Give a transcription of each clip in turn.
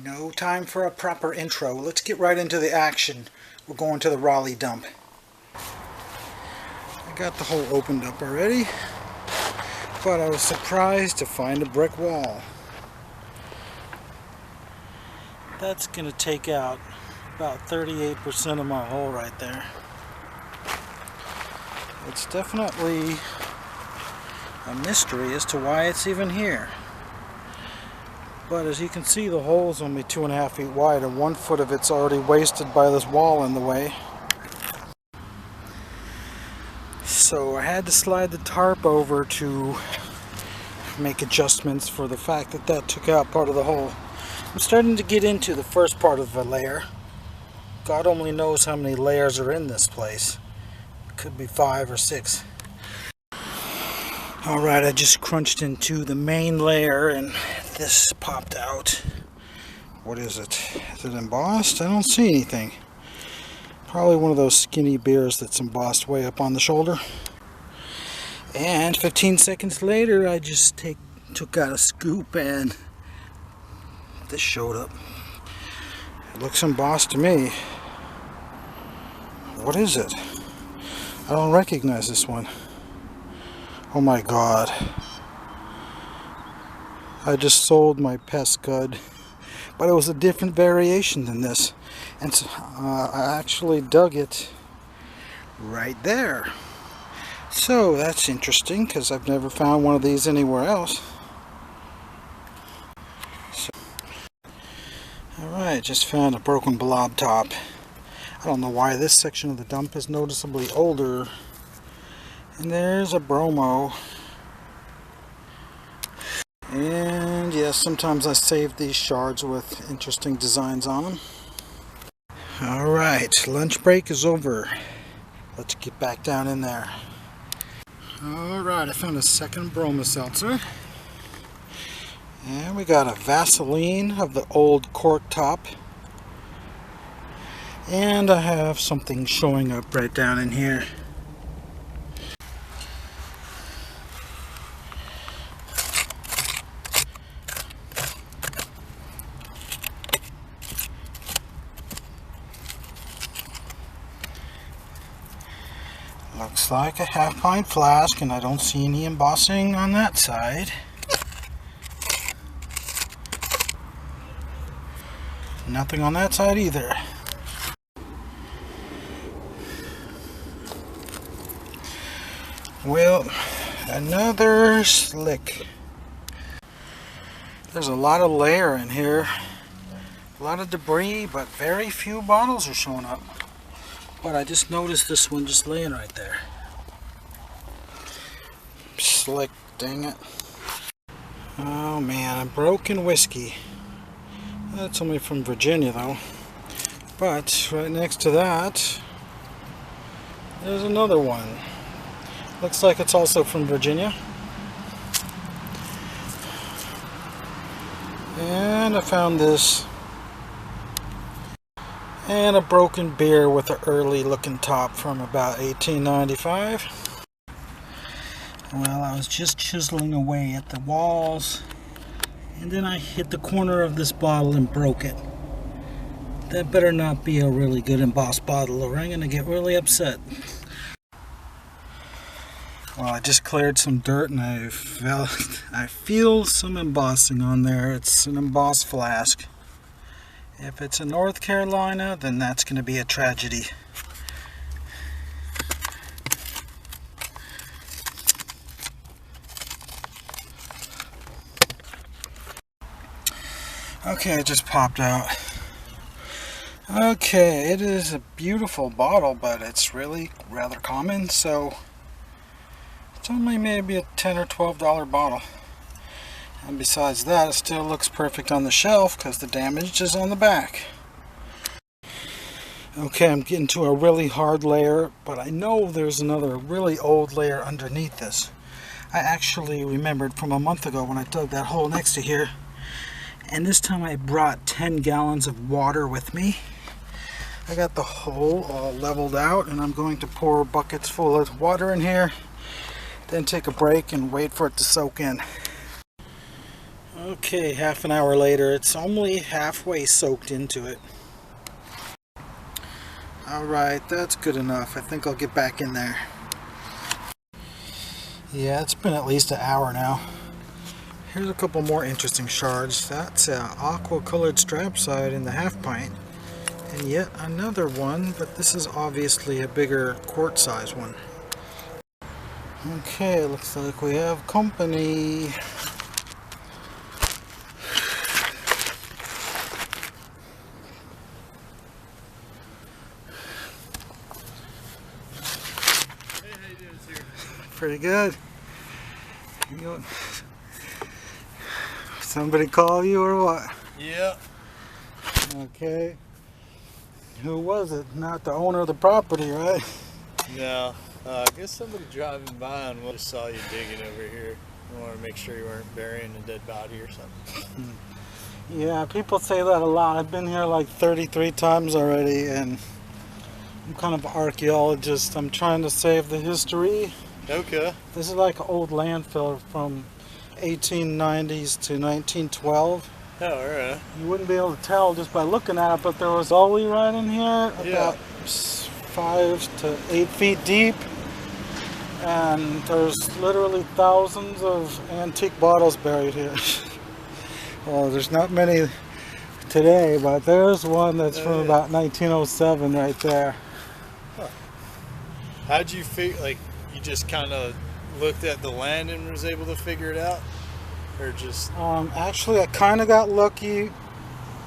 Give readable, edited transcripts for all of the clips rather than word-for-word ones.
No time for a proper intro. Let's get right into the action. We're going to the Raleigh dump. I got the hole opened up already, but I was surprised to find a brick wall. That's going to take out about 38% of my hole right there. It's definitely a mystery as to why it's even here. But as you can see, the hole is only 2.5 feet wide, and 1 foot of it's already wasted by this wall in the way. So I had to slide the tarp over to make adjustments for the fact that that took out part of the hole. I'm starting to get into the first part of the layer. God only knows how many layers are in this place. Could be 5 or 6. Alright, I just crunched into the main layer and this popped out. What is it? Is it embossed? I don't see anything. Probably one of those skinny beers that's embossed way up on the shoulder. And 15 seconds later, I just took out a scoop and this showed up. It looks embossed to me. What is it? I don't recognize this one. Oh my god. I just sold my pest scud, but it was a different variation than this, and so, I actually dug it right there. So that's interesting because I've never found one of these anywhere else. Alright, just found a broken blob top. I don't know why this section of the dump is noticeably older. And there's a bromo. And yes, sometimes I save these shards with interesting designs on them. Alright, lunch break is over. Let's get back down in there. Alright, I found a second bromo seltzer. And we got a Vaseline of the old cork top. And I have something showing up right down in here. Looks like a half-pint flask, and I don't see any embossing on that side. Nothing on that side either. Well, another slick. There's a lot of layer in here. A lot of debris, but very few bottles are showing up. But I just noticed this one just laying right there. Slick, dang it. Oh man, a broken whiskey. That's only from Virginia though. But right next to that, there's another one. Looks like it's also from Virginia. And I found this. And a broken beer with an early looking top from about 1895. Well, I was just chiseling away at the walls, and then I hit the corner of this bottle and broke it. That better not be a really good embossed bottle or I'm going to get really upset. Well, I just cleared some dirt and I feel some embossing on there. It's an embossed flask. If it's in North Carolina, then that's going to be a tragedy. Okay, it just popped out. Okay, it is a beautiful bottle, but it's really rather common, so it's only maybe a $10 or $12 bottle. And besides that, it still looks perfect on the shelf because the damage is on the back. Okay, I'm getting to a really hard layer, but I know there's another really old layer underneath this. I actually remembered from a month ago when I dug that hole next to here, and this time I brought 10 gallons of water with me. I got the hole all leveled out, and I'm going to pour buckets full of water in here, then take a break and wait for it to soak in. Okay, half an hour later, it's only halfway soaked into it. Alright, that's good enough. I think I'll get back in there. Yeah, it's been at least an hour now. Here's a couple more interesting shards. That's an aqua colored strapside in the half pint. And yet another one, but this is obviously a bigger quart size one. Okay, looks like we have company. Pretty good. Somebody call you or what? Yeah. Okay. Who was it? Not the owner of the property, right? No. I guess somebody driving by and just saw you digging over here. I wanted to make sure you weren't burying a dead body or something. Yeah, people say that a lot. I've been here like 33 times already, and I'm kind of an archaeologist. I'm trying to save the history. Okay. This is like an old landfill from 1890s to 1912. Oh, alright. You wouldn't be able to tell just by looking at it, but there was a gully right in here, about 5 to 8 feet deep. And there's literally thousands of antique bottles buried here. Well, there's not many today, but there's one that's from about 1907 right there. Huh. How'd you figure, like, you just kind of looked at the land and was able to figure it out? Or just... Actually, I kind of got lucky.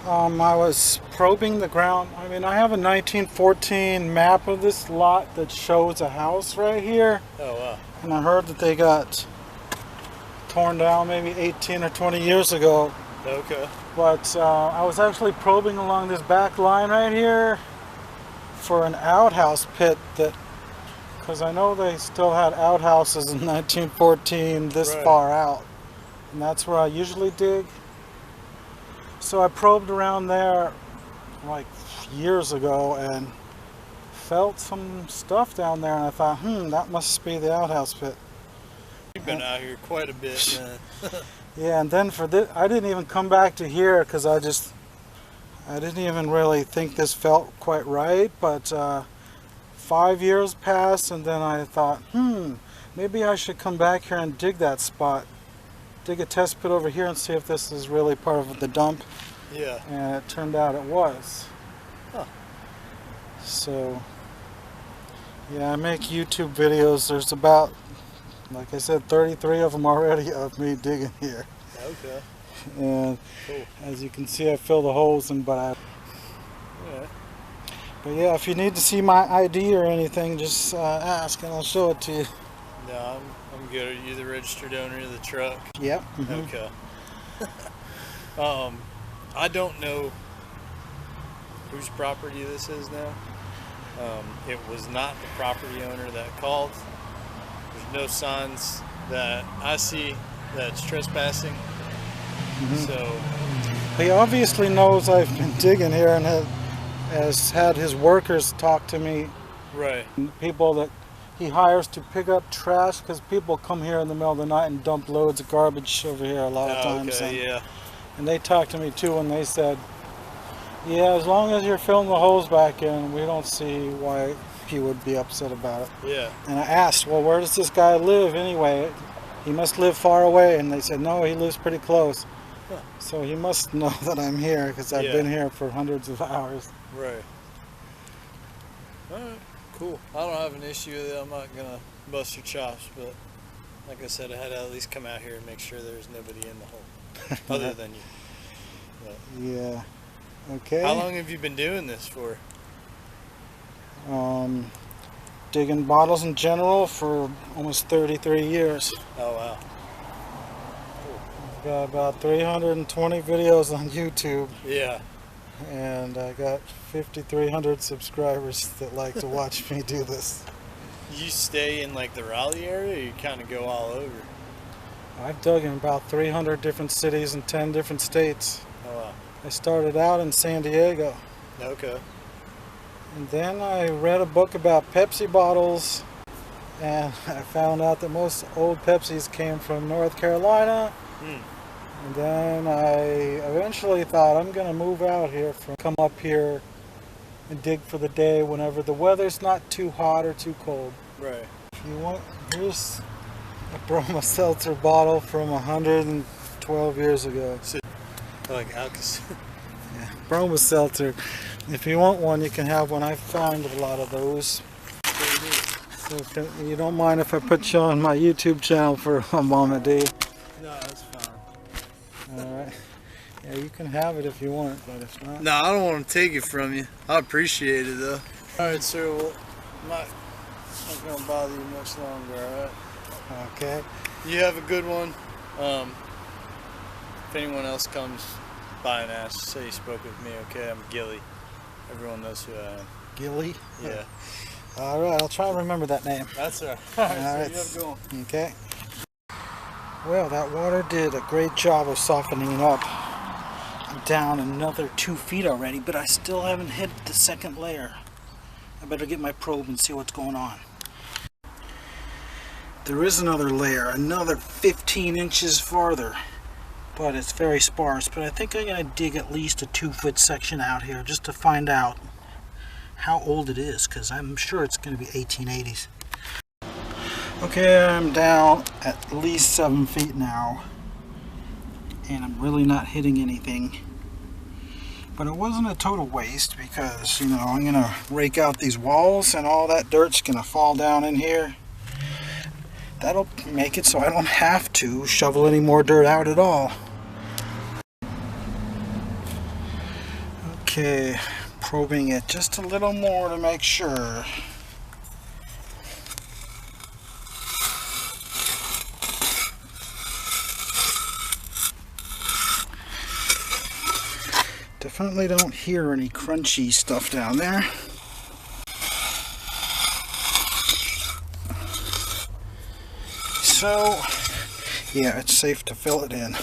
I was probing the ground. I mean, I have a 1914 map of this lot that shows a house right here. Oh, wow. And I heard that they got torn down maybe 18 or 20 years ago. Okay. But I was actually probing along this back line right here for an outhouse pit that, because I know they still had outhouses in 1914 this far out. And that's where I usually dig. So I probed around there like years ago and felt some stuff down there, and I thought, that must be the outhouse pit. You've been out here quite a bit, man. Yeah, and then for this, I didn't even come back to here because I didn't even really think this felt quite right, but 5 years passed, and then I thought, maybe I should come back here and dig that spot. Dig a test pit over here and see if this is really part of the dump. Yeah. And it turned out it was. Huh. So, yeah, I make YouTube videos. There's about, like I said, 33 of them already of me digging here. Okay. And cool. As you can see, I fill the holes in, But yeah, if you need to see my ID or anything, just ask and I'll show it to you. No, I'm good. Are you the registered owner of the truck? Yep. Okay. I don't know whose property this is now. It was not the property owner that called. There's no signs that I see that's trespassing. So he obviously knows I've been digging here and has had his workers talk to me. Right. People that he hires to pick up trash, because people come here in the middle of the night and dump loads of garbage over here a lot of times. Okay, yeah. And they talked to me too, and they said, yeah, as long as you're filling the holes back in, we don't see why he would be upset about it. Yeah. And I asked, well, where does this guy live anyway? He must live far away. And they said, no, he lives pretty close. Huh. So he must know that I'm here, because I've been here for hundreds of hours. Right. Alright, cool. I don't have an issue with it. I'm not going to bust your chops, but like I said, I had to at least come out here and make sure there's nobody in the hole. Other than you. But yeah. Okay. how long have you been doing this for? Digging bottles in general for almost 33 years. Oh, wow. I've got about 320 videos on YouTube. Yeah. And I got 5,300 subscribers that like to watch me do this. You stay in like the Raleigh area, or you kind of go all over? I've dug in about 300 different cities in 10 different states. Oh, wow. I started out in San Diego. Okay. And then I read a book about Pepsi bottles, and I found out that most old Pepsis came from North Carolina. And then I eventually thought I'm gonna move out here, come up here and dig for the day whenever the weather's not too hot or too cold. Right. If you want, here's a Broma seltzer bottle from 112 years ago. Like Alka. Yeah, Broma seltzer. If you want one, you can have one. I found a lot of those. So you don't mind if I put you on my YouTube channel for a moment, do you? No, that's fine. Alright. Yeah, you can have it if you want, but if not... No, I don't want to take it from you. I appreciate it, though. Alright, sir. Well, I'm not going to bother you much longer, alright? Okay. You have a good one. If anyone else comes by and asks, say you spoke with me, okay? I'm Gilly. Everyone knows who I am. Gilly? Yeah. Alright, I'll try to remember that name. That's all right. Alright, So you have a good one. Okay. Well, that water did a great job of softening it up. I'm down another 2 feet already, but I still haven't hit the second layer. I better get my probe and see what's going on. There is another layer, another 15 inches farther, but it's very sparse. But I think I'm going to dig at least a 2-foot section out here just to find out how old it is, because I'm sure it's going to be 1880s. Okay, I'm down at least 7 feet now, and I'm really not hitting anything. But it wasn't a total waste, because, you know, I'm going to rake out these walls and all that dirt's going to fall down in here. That'll make it so I don't have to shovel any more dirt out at all. Okay, probing it just a little more to make sure. Definitely don't hear any crunchy stuff down there. So, yeah, it's safe to fill it in.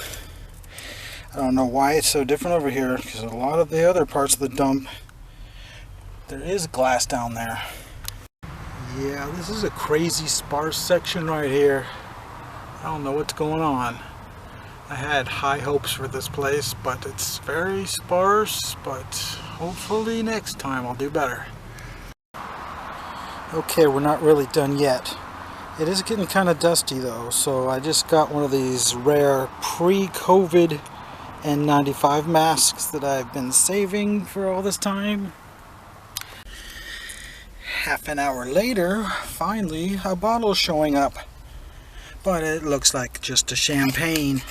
I don't know why it's so different over here, because a lot of the other parts of the dump, there is glass down there. Yeah, this is a crazy sparse section right here. I don't know what's going on. I had high hopes for this place, but it's very sparse, but hopefully next time I'll do better. Okay, we're not really done yet. It is getting kind of dusty though, so I just got one of these rare pre-COVID N95 masks that I've been saving for all this time. Half an hour later, finally a bottle showing up, but it looks like just a champagne.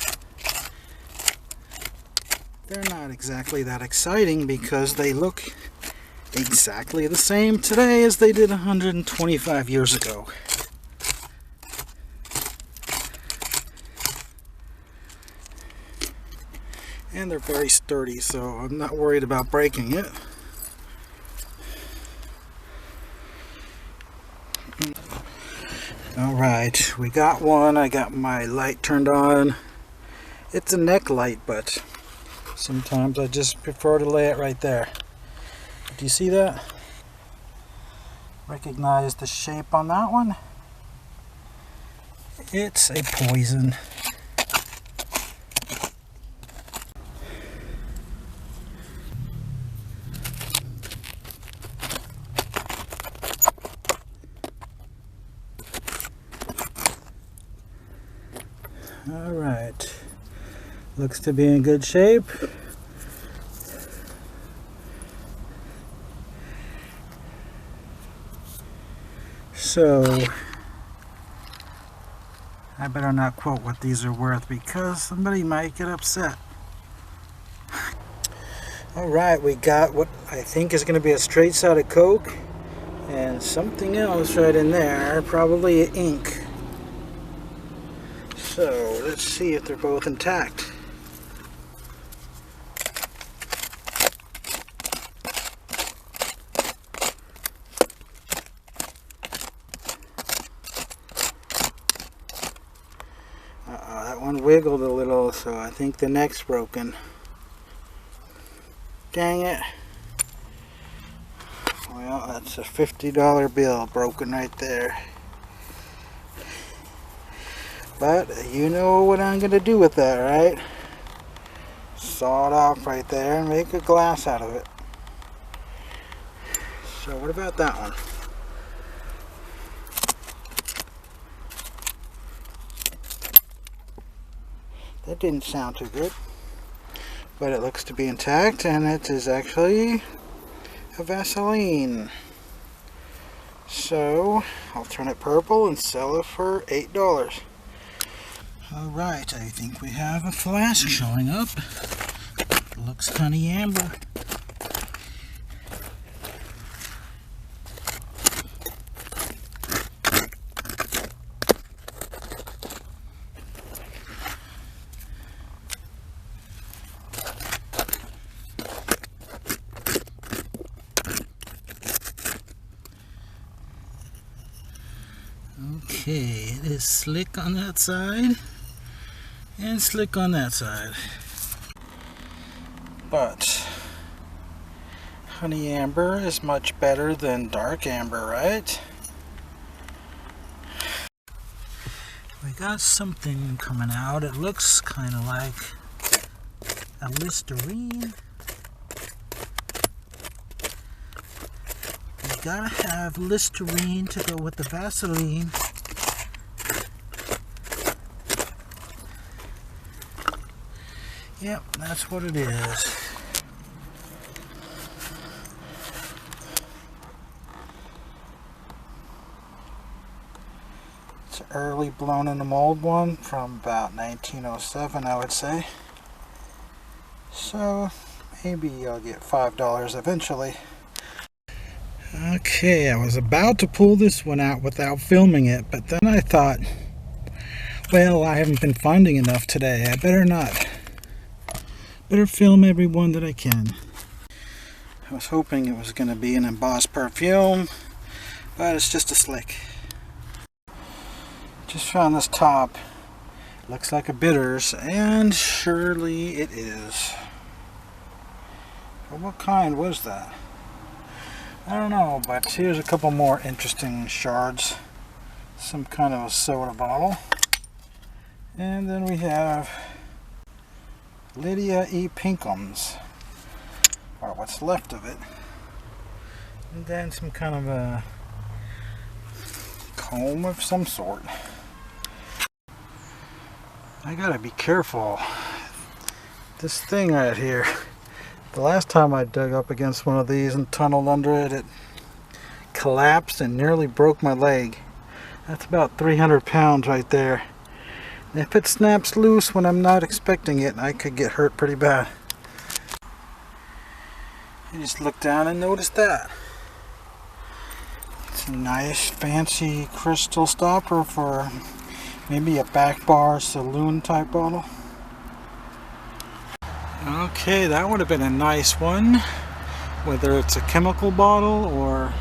They're not exactly that exciting because they look exactly the same today as they did 125 years ago. And they're very sturdy, so I'm not worried about breaking it. Alright, we got one. I got my light turned on. It's a neck light, but sometimes I just prefer to lay it right there. Do you see that? Recognize the shape on that one? It's a poison. Alright, looks to be in good shape. So, I better not quote what these are worth because somebody might get upset. Alright, we got what I think is going to be a straight side of Coke and something else right in there, probably ink. So, let's see if they're both intact. That one wiggled a little, so I think the neck's broken. Dang it. Well, that's a $50 bill broken right there. But you know what I'm going to do with that, right? saw it off right there and make a glass out of it. So what about that one? That didn't sound too good, but it looks to be intact, and it is actually a Vaseline. So I'll turn it purple and sell it for $8. Alright, I think we have a flask showing up. Looks honey amber. Okay, it is slick on that side and slick on that side. But honey amber is much better than dark amber, right? We got something coming out. It looks kind of like a Listerine. You gotta have Listerine to go with the Vaseline. Yep, that's what it is. It's an early blown in the mold one from about 1907, I would say. So maybe I'll get $5 eventually. Okay, I was about to pull this one out without filming it, but then I thought, well, I haven't been finding enough today. I better not. Better film every one that I can. I was hoping it was going to be an embossed perfume, but it's just a slick. Just found this top. Looks like a bitters, and surely it is. But what kind was that? I don't know, but here's a couple more interesting shards. Some kind of a soda bottle. And then we have Lydia E. Pinkham's, or what's left of it. And then some kind of a comb of some sort. I gotta be careful. This thing right here. The last time I dug up against one of these and tunneled under it, it collapsed and nearly broke my leg. That's about 300 pounds right there. And if it snaps loose when I'm not expecting it, I could get hurt pretty bad. I just looked down and noticed that. It's a nice fancy crystal stopper for maybe a back bar saloon type bottle. Okay, that would have been a nice one, whether it's a chemical bottle or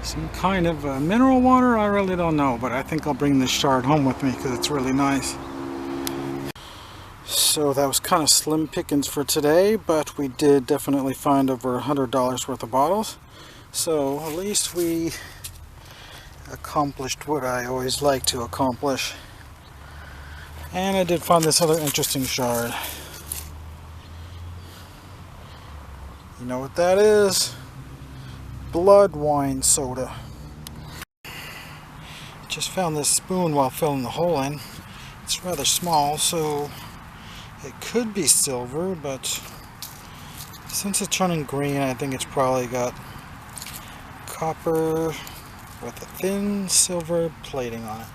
some kind of mineral water. I really don't know, but I think I'll bring this shard home with me because it's really nice. So that was kind of slim pickings for today, but we did definitely find over $100 worth of bottles. So at least we accomplished what I always like to accomplish. And I did find this other interesting shard. You know what that is? Blood wine soda. Just found this spoon while filling the hole in. It's rather small, so it could be silver, but since it's turning green, I think it's probably got copper with a thin silver plating on it.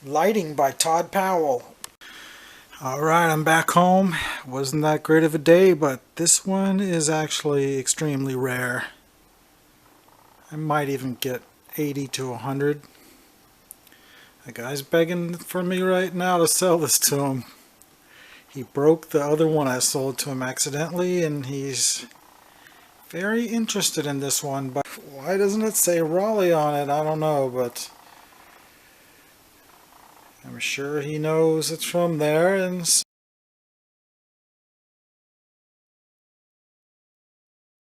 Lighting by Todd Powell. Alright, I'm back home. Wasn't that great of a day, but this one is actually extremely rare. I might even get 80 to 100. The guy's begging for me right now to sell this to him. He broke the other one I sold to him accidentally, and he's very interested in this one. But why doesn't it say Raleigh on it? I don't know, but I'm sure he knows it's from there, and